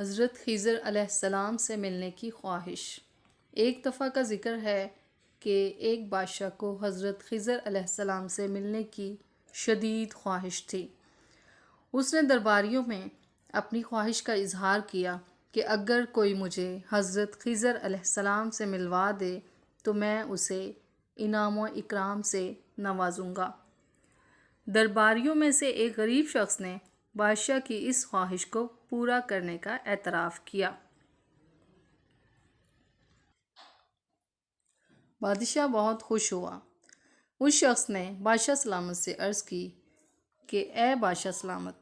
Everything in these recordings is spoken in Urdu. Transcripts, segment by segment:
حضرت خضر علیہ السلام سے ملنے کی خواہش۔ ایک دفعہ کا ذکر ہے کہ ایک بادشاہ کو حضرت خضر علیہ السلام سے ملنے کی شدید خواہش تھی۔ اس نے درباریوں میں اپنی خواہش کا اظہار کیا کہ اگر کوئی مجھے حضرت خضر علیہ السلام سے ملوا دے تو میں اسے انعام و اکرام سے نوازوں گا۔ درباریوں میں سے ایک غریب شخص نے بادشاہ کی اس خواہش کو پورا کرنے کا اعتراف کیا۔ بادشاہ بہت خوش ہوا۔ اس شخص نے بادشاہ سلامت سے عرض کی کہ اے بادشاہ سلامت،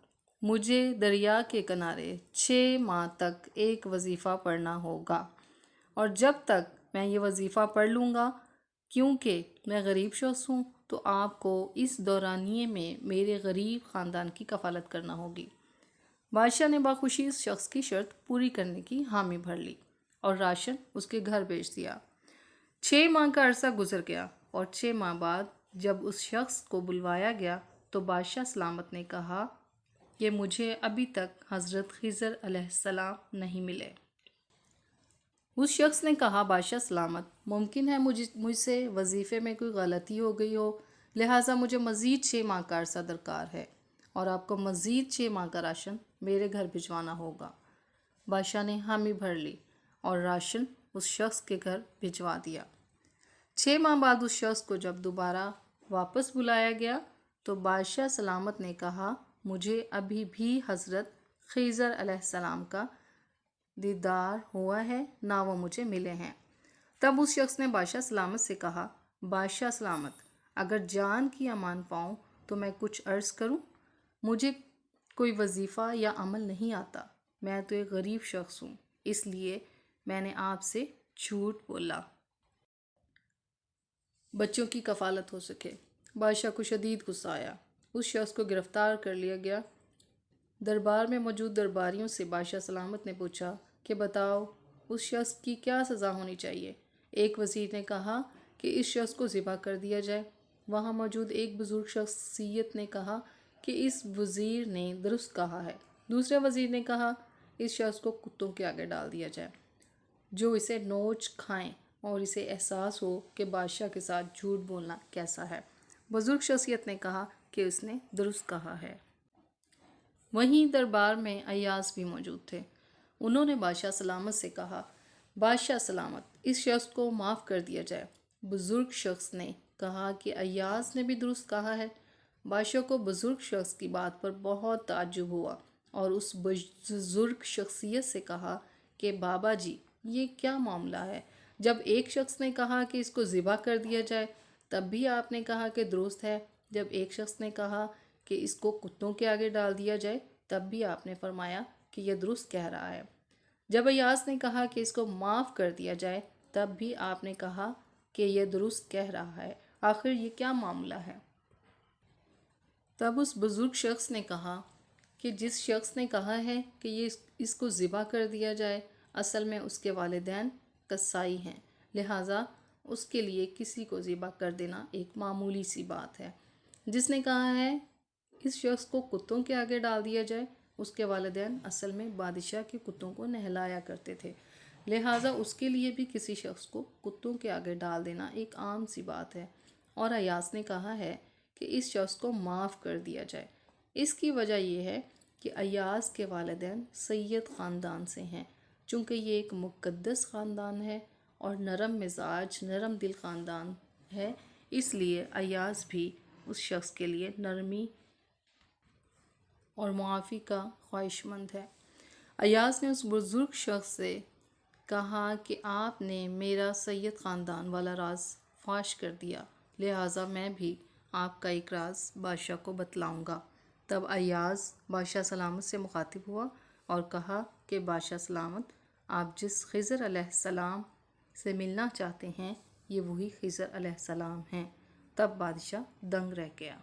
مجھے دریا کے کنارے 6 ماہ تک ایک وظیفہ پڑھنا ہوگا، اور جب تک میں یہ وظیفہ پڑھ لوں گا، کیونکہ میں غریب شخص ہوں تو آپ کو اس دورانیے میں میرے غریب خاندان کی کفالت کرنا ہوگی۔ بادشاہ نے بخوشی اس شخص کی شرط پوری کرنے کی حامی بھر لی اور راشن اس کے گھر بھیج دیا۔ 6 ماہ کا عرصہ گزر گیا اور 6 ماہ بعد جب اس شخص کو بلوایا گیا تو بادشاہ سلامت نے کہا کہ مجھے ابھی تک حضرت خضر علیہ السلام نہیں ملے۔ اس شخص نے کہا بادشاہ سلامت، ممکن ہے مجھ سے وظیفے میں کوئی غلطی ہو گئی ہو، لہٰذا مجھے مزید 6 ماہ کا عرصہ درکار ہے اور آپ کو مزید 6 ماہ کا راشن میرے گھر بھجوانا ہوگا۔ بادشاہ نے حامی بھر لی اور راشن اس شخص کے گھر بھجوا دیا۔ 6 ماہ بعد اس شخص کو جب دوبارہ واپس بلایا گیا تو بادشاہ سلامت نے کہا مجھے ابھی بھی حضرت خضر علیہ السلام کا دیدار ہوا ہے، نہ وہ مجھے ملے ہیں۔ تب اس شخص نے بادشاہ سلامت سے کہا بادشاہ سلامت، اگر جان کی امان پاؤں تو میں کچھ عرض کروں؟ مجھے کوئی وظیفہ یا عمل نہیں آتا، میں تو ایک غریب شخص ہوں، اس لیے میں نے آپ سے جھوٹ بولا۔ بچوں کی کفالت ہو سکے۔ بادشاہ کو شدید غصہ آیا۔ اس شخص کو گرفتار کر لیا گیا۔ دربار میں موجود درباریوں سے بادشاہ سلامت نے پوچھا کہ بتاؤ اس شخص کی کیا سزا ہونی چاہیے؟ ایک وزیر نے کہا کہ اس شخص کو ذبح کر دیا جائے۔ وہاں موجود ایک بزرگ شخصیت نے کہا کہ اس وزیر نے درست کہا ہے۔ دوسرے وزیر نے کہا اس شخص کو کتوں کے آگے ڈال دیا جائے جو اسے نوچ کھائیں اور اسے احساس ہو کہ بادشاہ کے ساتھ جھوٹ بولنا کیسا ہے۔ بزرگ شخصیت نے کہا کہ اس نے درست کہا ہے۔ وہیں دربار میں ایاز بھی موجود تھے۔ انہوں نے بادشاہ سلامت سے کہا بادشاہ سلامت، اس شخص کو معاف کر دیا جائے۔ بزرگ شخص نے کہا کہ ایاز نے بھی درست کہا ہے۔ بادشاہ کو بزرگ شخص کی بات پر بہت تعجب ہوا اور اس بزرگ شخصیت سے کہا کہ بابا جی، یہ کیا معاملہ ہے؟ جب ایک شخص نے کہا کہ اس کو ذبح کر دیا جائے تب بھی آپ نے کہا کہ درست ہے، جب ایک شخص نے کہا کہ اس کو کتوں کے آگے ڈال دیا جائے تب بھی آپ نے فرمایا کہ یہ درست کہہ رہا ہے۔ جب ایاز نے کہا کہ اس کو معاف کر دیا جائے تب بھی آپ نے کہا کہ یہ درست کہہ رہا ہے، آخر یہ کیا معاملہ ہے؟ تب اس بزرگ شخص نے کہا کہ جس شخص نے کہا ہے کہ اس کو ذبح کر دیا جائے، اصل میں اس کے والدین قصائی ہیں، لہٰذا اس کے لیے کسی کو ذبح کر دینا ایک معمولی سی بات ہے۔ جس نے کہا ہے اس شخص کو کتوں کے آگے ڈال دیا جائے، اس کے والدین اصل میں بادشاہ کے کتوں کو نہلایا کرتے تھے، لہٰذا اس کے لیے بھی کسی شخص کو کتوں کے آگے ڈال دینا ایک عام سی بات ہے۔ اور ایاز نے کہا ہے کہ اس شخص کو معاف کر دیا جائے۔ اس کی وجہ یہ ہے کہ ایاز کے والدین سید خاندان سے ہیں، چونکہ یہ ایک مقدس خاندان ہے اور نرم مزاج، نرم دل خاندان ہے، اس لیے ایاز بھی اس شخص کے لیے نرمی اور معافی کا خواہش مند ہے۔ ایاز نے اس بزرگ شخص سے کہا کہ آپ نے میرا سید خاندان والا راز فاش کر دیا، لہٰذا میں بھی آپ کا ایک راز بادشاہ کو بتلاؤں گا۔ تب ایاز بادشاہ سلامت سے مخاطب ہوا اور کہا کہ بادشاہ سلامت، آپ جس خضر علیہ السلام سے ملنا چاہتے ہیں یہ وہی خضر علیہ السلام ہیں۔ تب بادشاہ دنگ رہ گیا۔